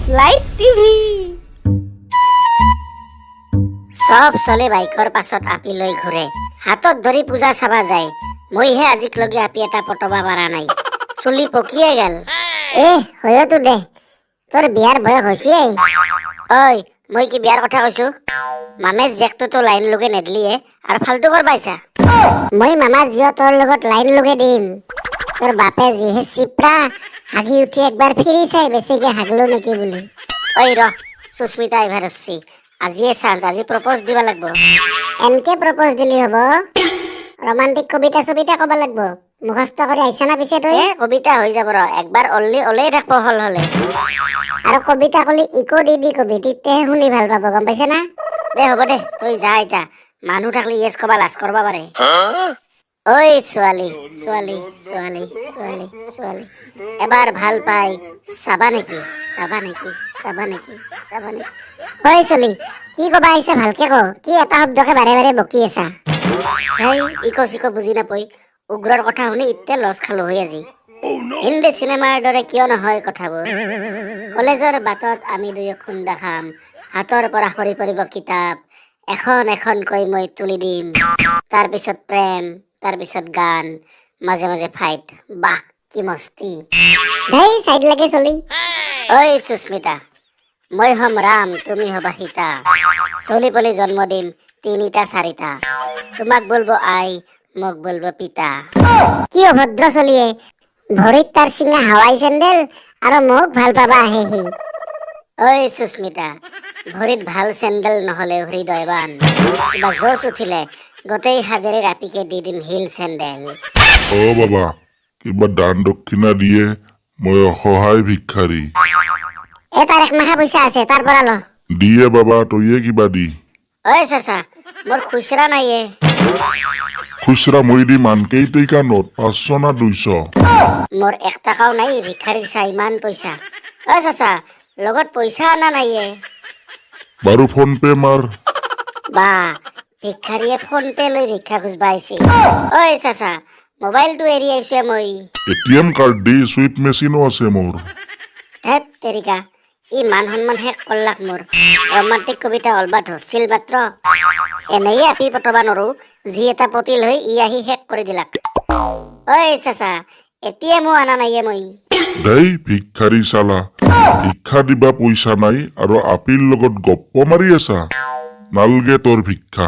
light TV সব চলে বাইকৰ পাছত আপি লৈ ঘূৰে হাতত ধৰি পূজা চাবা যায় মইহে আজিক লগি আপি এটা পটবা পাৰা নাই চুলি পকিয়ে গেল হয়তো দে তোৰ বিয়াৰ বয়স হৈছে ঐ মই কি বিয়াৰ কথা কৈছো মামে জেকটো লাইন লগে নেদলিয়ে আৰু ফালতু কৰবাইছা মই মামা জিও তোৰ লগত লাইন লগে দিম তোৰ বাপে যিহে চিপ্ৰা হাগি উঠি একবাৰ ফিৰি চাই বেছিকে হাগলো নেকি বুলি ঐ ৰ সুস্মিতা এভাৰছি আজিয়ে চান্স আজি প্ৰপ'জ দিবা লাগব এনকে প্ৰপ'জ দিলি হ'ব ৰোমান্টিক কবিতা সবিতা কবা লাগব মুখস্থ কৰি আইছা না পিছে তই কবিতা হৈ যাব ৰ একবাৰ অল্লি ওলাই থাকব হল হলে আৰু কবিতা কলি ইকো দি কবি তেতিয়াহে শুনি ভাল পাব গম পাইছা না দে হ'ব দে তই যা এতিয়া মানুহ থাকলি ইয়েছ কবা লাজ কৰবা পাৰে ঐ ছোৱালী ছোৱালী ছোৱালী ছোৱালী ছোৱালী এবাৰ ভাল পাই চাবা নেকি চাবা নেকি চাবা নেকি চাবা নেকি ঐ ছোৱালী কি কবা আহিছা ভালকে ক কি এটা শব্দকে বাৰে বাৰে বকি আছা হেই ইকো চিকো বুজি নাপাই উগ্ৰৰ কথা শুনি ইতে লছ খালো হৈ আজি হিন্দী চিনেমাৰ দৰে কিয় নহয় কথাবোৰ কলেজৰ বাটত আমি দুয়ো খুন্দা খাম হাতৰ পৰা সৰি পৰিব কিতাপ এখন এখনকৈ মই তুলি দিম তাৰপিছত প্ৰেম তাৰপিছত গান মাজে মাজে ফাইট বাহ কি মস্তি ধেই সাইড লাগে চলি ঐ সুস্মিতা মই হম ৰাম তুমি হবা সীতা চলি পলি জন্ম দিম তিনিটা চাৰিটা তোমাক বলবো আই মোক বলবো পিতা কি অভদ্ৰ চলিয়ে ভৰিত তাৰ চিঙা হাৱাই চেণ্ডেল আৰু মোক ভাল পাবা আহে সি ঐ সুস্মিতা ভৰিত ভাল চেণ্ডেল নহলে হৃদয়বান কিবা জোচ উঠিলে গোটেই হাগেৰে ৰাপিকে দি দিম হিল চেণ্ডেল অ বাবা কিবা দান দক্ষিণা দিয়ে মই অসহায় ভিক্ষাৰী তাৰ এক মাখা পইচা আছে তাৰ পৰা ল দিয়ে বাবা তইয়ে কিবা দি ঐ চাচা মোৰ খুচৰা নাইয়ে খুচৰা মই দি মানকেইটৈকা নোট 500 না 200 মোৰ 1 টাকাও নাই ভিক্ষাৰীৰ চাই ইমান পইচা ঐ চাচা লগত পইচা আনা নাইয়ে বাৰু ফোন পে মাৰ বা ভিক্ষাৰীয়ে ফোন পে লৈ ভিক্ষা খুজবা আহিছে ঐ চাচা মোবাইলটো এৰি আইছে মই এটিএম কাৰ্ড দি সুইপ মেচিনো আছে মোৰ ধেত তেৰিকা ই মান সন্মান শেষ কৰলাক মোৰ ৰোমান্টিক কবিতা অলবা ধৰছিল মাত্ৰ এনেয়ে আপি পটবা নৰো যি এটা পতিল হৈ ই আহি শেষ কৰি দিলাক ঐ চাচা এটিএমও আনা নাইয়ে মই দেই ভিক্ষাৰী চালা ভিক্ষা দিবা পইচা নাই আৰু আপিৰ লগত গপ্প মাৰি আছা নালগে তোৰ ভিক্ষা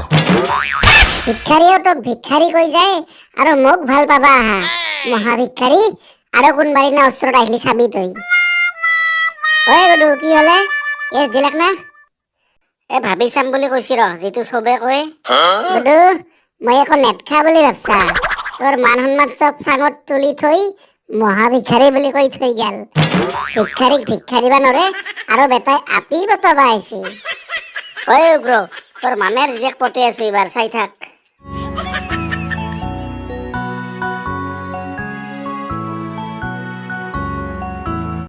ভিক্ষাৰীও তোক ভিক্ষাৰী কৈ যায় আৰু মোক ভাল পাবা আহা মহা ভিক্ষাৰী আৰু কোনবাৰী না ওচৰত আহিলি চাবি তই ঐ গুডু কি হলে এছ দিলাক না ভাবি চাম বুলি কৈছি ৰ যিটো চবে কয় গুডু মই একো নেটখা বুলি ভাবছা তোৰ মান সন্মান চব চাঙত তুলি থৈ মহা ভিক্ষাৰী বুলি কৈ থৈ গেল ভিক্ষাৰীক ভিক্ষাৰী বা নৰে আৰু বেটাই আপি বতবা আহিছে ঐ উগ্ৰ তোৰ মামেৰ জীয়েক পতে আছো এইবাৰ চাই থাক